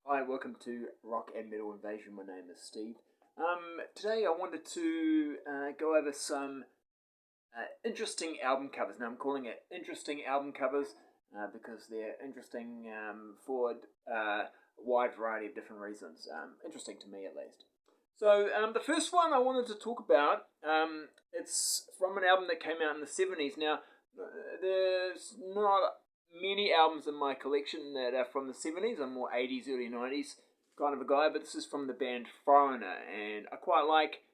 Hi, welcome to Rock and Metal Invasion. My name is Steve. Today I wanted to go over some interesting album covers. Now I'm calling it interesting album covers because they're interesting for a wide variety of different reasons. Interesting to me, at least. So the first one I wanted to talk about, it's from an album that came out in the 70s. Now, there's not many albums in my collection that are from the 70s. I'm more 80s, early 90s kind of a guy, but this is from the band Foreigner, and I quite like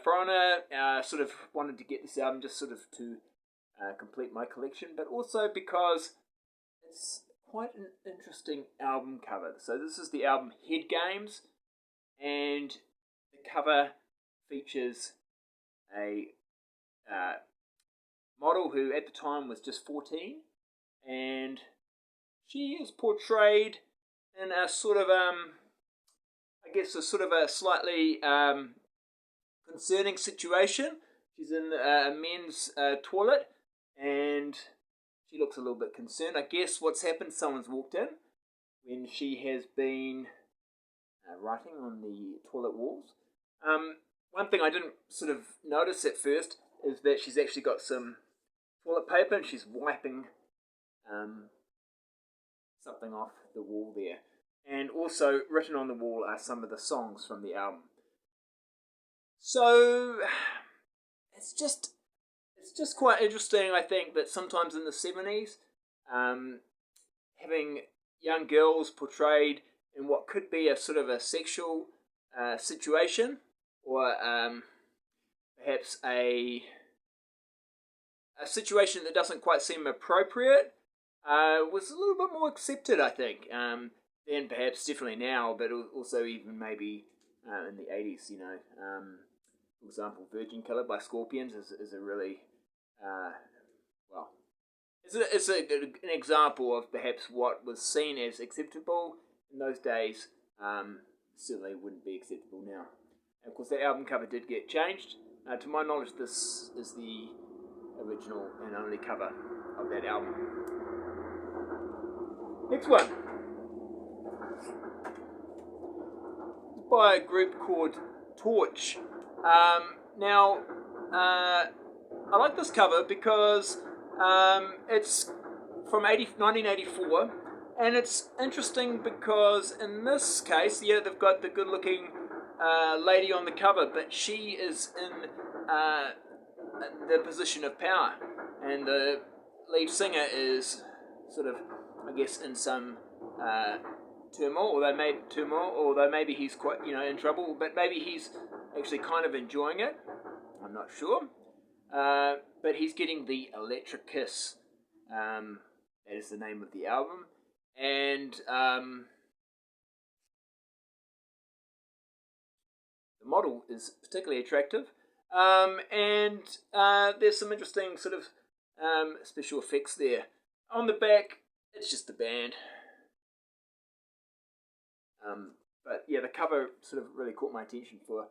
Foreigner. Sort of wanted to get this album just sort of to complete my collection, but also because it's quite an interesting album cover. So this is the album Head Games, and the cover features a model who at the time was just 14, and she is portrayed in a sort of I guess a sort of a slightly concerning situation. She's in a men's toilet, and she looks a little bit concerned. I guess what's happened, someone's walked in when she has been writing on the toilet walls. One thing I didn't sort of notice at first is that she's actually got some toilet paper and she's wiping um, something off the wall there. And also written on the wall are some of the songs from the album. So it's just quite interesting, I think, that sometimes in the 70s, having young girls portrayed in what could be a sort of a sexual situation, or perhaps a situation that doesn't quite seem appropriate, was a little bit more accepted, I think, than perhaps definitely now, but also even maybe in the 80s, for example, Virgin Killer by Scorpions is a really, well, an example of perhaps what was seen as acceptable in those days, certainly wouldn't be acceptable now. And of course, that album cover did get changed. To my knowledge, this is the original and only cover of that album. Next one, by a group called Torch. Now, I like this cover because it's from 1984, and it's interesting because in this case, yeah, they've got the good-looking lady on the cover, but she is in the position of power, and the lead singer is sort of, I guess, in some turmoil, although maybe he's quite, in trouble, but maybe he's actually kind of enjoying it. I'm not sure. But he's getting the Electric Kiss. That is the name of the album. And the model is particularly attractive. And there's some interesting sort of special effects there. On the back, it's just the band. But yeah, the cover sort of really caught my attention for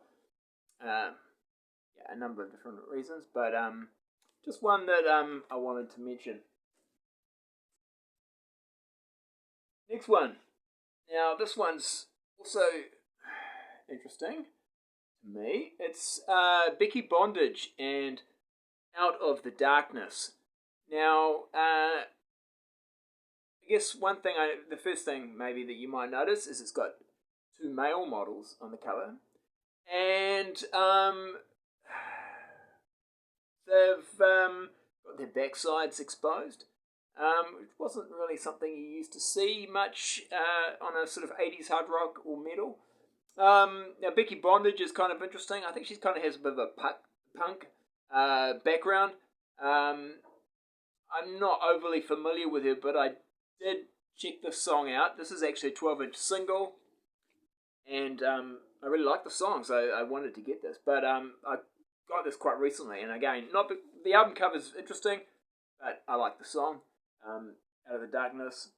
a number of different reasons, but just one that I wanted to mention. Next one. Now, this one's also interesting to me. It's Becky Bondage and Out of the Darkness. Now, I guess the first thing maybe that you might notice is it's got two male models on the cover, and they've got their backsides exposed. It wasn't really something you used to see much on a sort of 80s hard rock or metal. Now, Becky Bondage is kind of interesting. I think she kind of has a bit of a punk background. I'm not overly familiar with her, but I did check this song out. This is actually a 12-inch single, and I really like the song, so I wanted to get this. But I got this quite recently, and again, not the album cover is interesting, but I like the song. Out of the Darkness.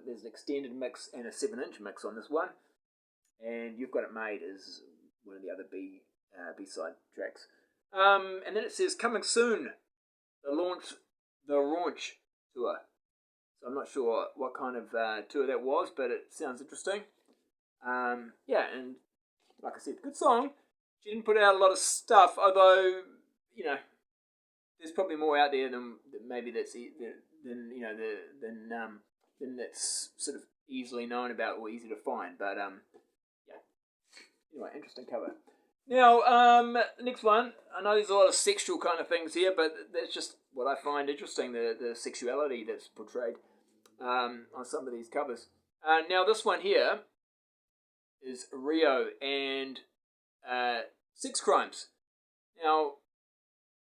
There's an extended mix and a 7-inch mix on this one, and You've Got It Made is one of the other B-side tracks. And then it says coming soon, the launch tour. So I'm not sure what kind of tour that was, but it sounds interesting. Yeah, and like I said, good song. She didn't put out a lot of stuff, although you know, there's probably more out there than maybe than you know than that's sort of easily known about or easy to find. But yeah. Anyway, interesting cover. Now, next one. I know there's a lot of sexual kind of things here, but that's just what I find interesting, the sexuality that's portrayed on some of these covers. Now, this one here is Rio and Sex Crimes. Now,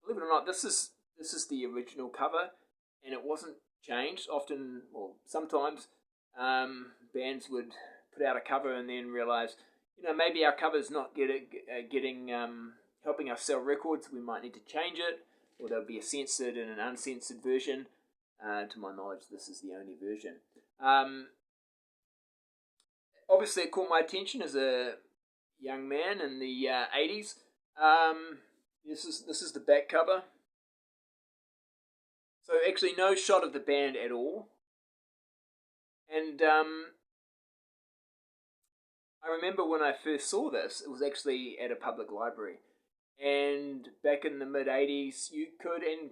believe it or not, this is the original cover, and it wasn't changed. Often, or sometimes, bands would put out a cover and then realize, maybe our cover's not getting helping us sell records. We might need to change it, or there'll be a censored and an uncensored version. To my knowledge, this is the only version. Obviously, it caught my attention as a young man in the 80s. This is the back cover. So actually, no shot of the band at all. And I remember when I first saw this, it was actually at a public library. And back in the mid 80s, you could, and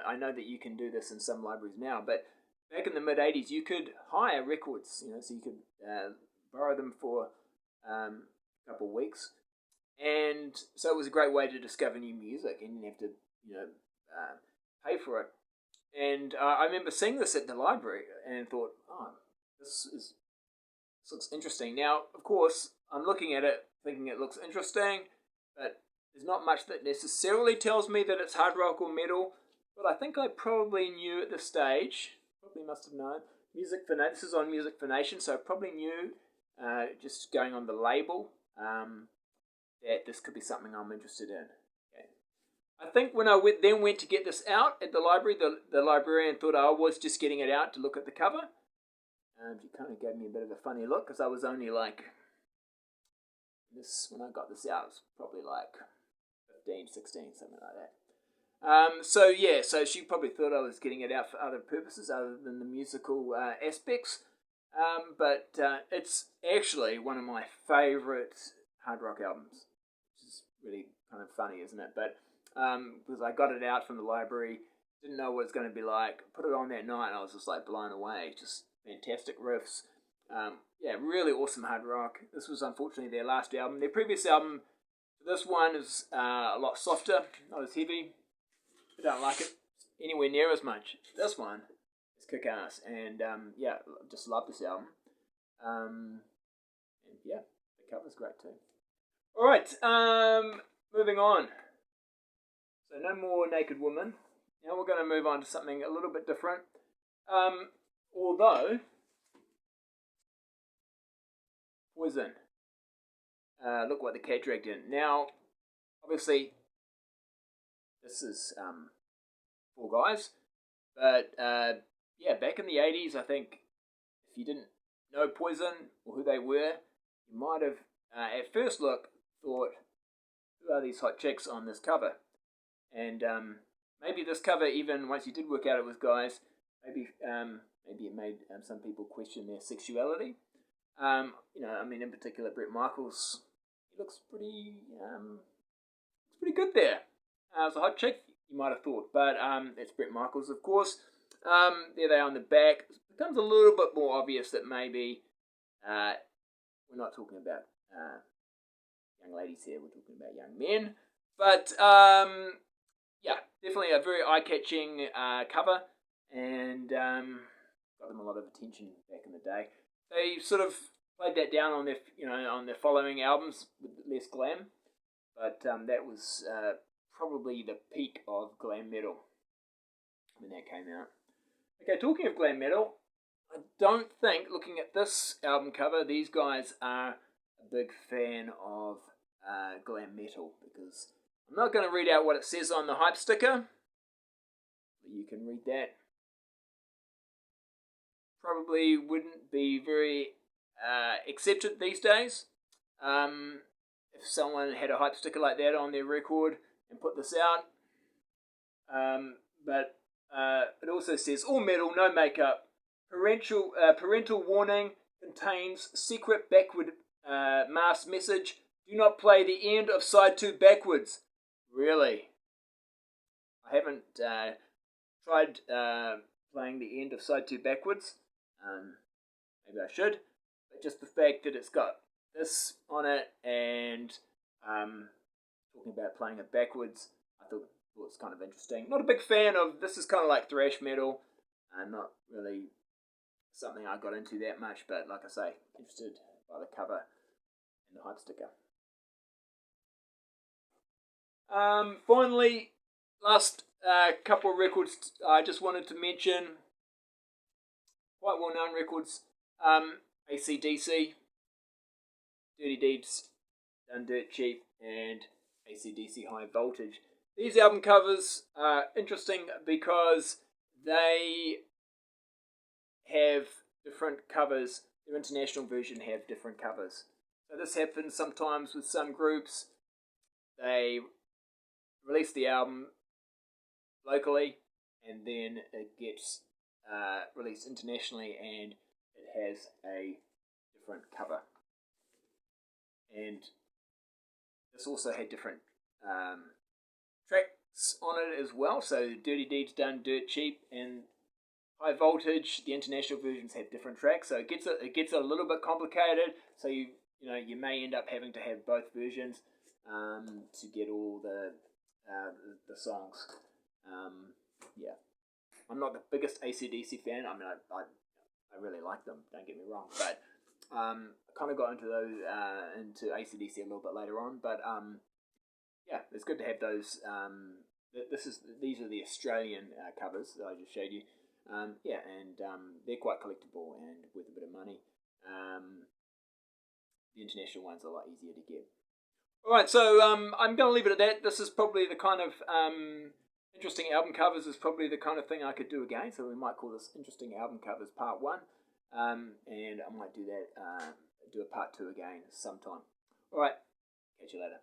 I know that you can do this in some libraries now, but back in the mid 80s, you could hire records, so you could borrow them for a couple of weeks. And so it was a great way to discover new music, and you didn't have to, pay for it. And I remember seeing this at the library and thought, oh, this looks interesting. Now, of course, I'm looking at it thinking it looks interesting, but there's not much that necessarily tells me that it's hard rock or metal. But I think I probably knew at this stage, probably must have known, this is on Music for Nation, so I probably knew, just going on the label, that this could be something I'm interested in. Okay. I think when I went to get this out at the library, the librarian thought I was just getting it out to look at the cover. She kind of gave me a bit of a funny look because I was only like, when I got this out, it was probably like 15, 16, something like that. So she probably thought I was getting it out for other purposes other than the musical aspects. But it's actually one of my favourite hard rock albums, which is really kind of funny, isn't it? But because I got it out from the library, didn't know what it's going to be like, put it on that night, and I was just like blown away. Just fantastic riffs. Really awesome hard rock. This was unfortunately their last album. Their previous album, this one is a lot softer, not as heavy. I don't like it anywhere near as much. This one is kick-ass, and just love this album. And yeah, the cover's great too. All right, moving on. So no more Naked Woman. Now we're going to move on to something a little bit different. Although Poison. Look what the cat dragged in. Now, obviously, this is four guys, but back in the 80s, I think if you didn't know Poison or who they were, you might have, at first look, thought, who are these hot chicks on this cover? And maybe this cover, even once you did work out it was guys, maybe it made some people question their sexuality. In particular, Bret Michaels, he looks pretty good there. As a hot chick, you might have thought, but it's Bret Michaels, of course. There they are on the back. It becomes a little bit more obvious that maybe we're not talking about young ladies here. We're talking about young men. But definitely a very eye-catching cover, and got them a lot of attention back in the day. They sort of played that down on their following albums with less glam, but that was probably the peak of glam metal when that came out. Okay, talking of glam metal, I don't think, looking at this album cover, these guys are a big fan of glam metal, because I'm not going to read out what it says on the hype sticker, but you can read that. Probably wouldn't be very accepted these days. If someone had a hype sticker like that on their record and put this out. But it also says all metal, no makeup, parental warning contains secret backward masked message. Do not play the end of side 2 backwards. Really? I haven't tried playing the end of side 2 backwards. Maybe I should. But just the fact that it's got this on it and talking about playing it backwards, I thought it was kind of interesting. Not a big fan of this. Is kind of like thrash metal. Not really something I got into that much, but like I say, interested by the cover and the hype sticker. Finally, last couple of records I just wanted to mention. Quite well-known records. AC/DC, Dirty Deeds, Done Dirt Cheap, and AC/DC High Voltage. These album covers are interesting because they have different covers. Their international version have different covers. So this happens sometimes with some groups. They release the album locally and then it gets released internationally and it has a different cover. And this also had different tracks on it as well. So Dirty Deeds Done Dirt Cheap and High Voltage, the international versions have different tracks. So it gets a little bit complicated. So you may end up having to have both versions to get all the songs. Yeah, I'm not the biggest AC/DC fan. I mean, I really like them. Don't get me wrong, but I kind of got into those into AC/DC a little bit later on. But yeah, it's good to have those. These are the Australian covers that I just showed you. Yeah, and they're quite collectible and worth a bit of money. The international ones are a lot easier to get. Alright, so I'm going to leave it at that. This is probably the kind of interesting album covers is probably the kind of thing I could do again. So we might call this Interesting Album Covers Part 1. And I might do that, do a Part 2 again sometime. Alright, catch you later.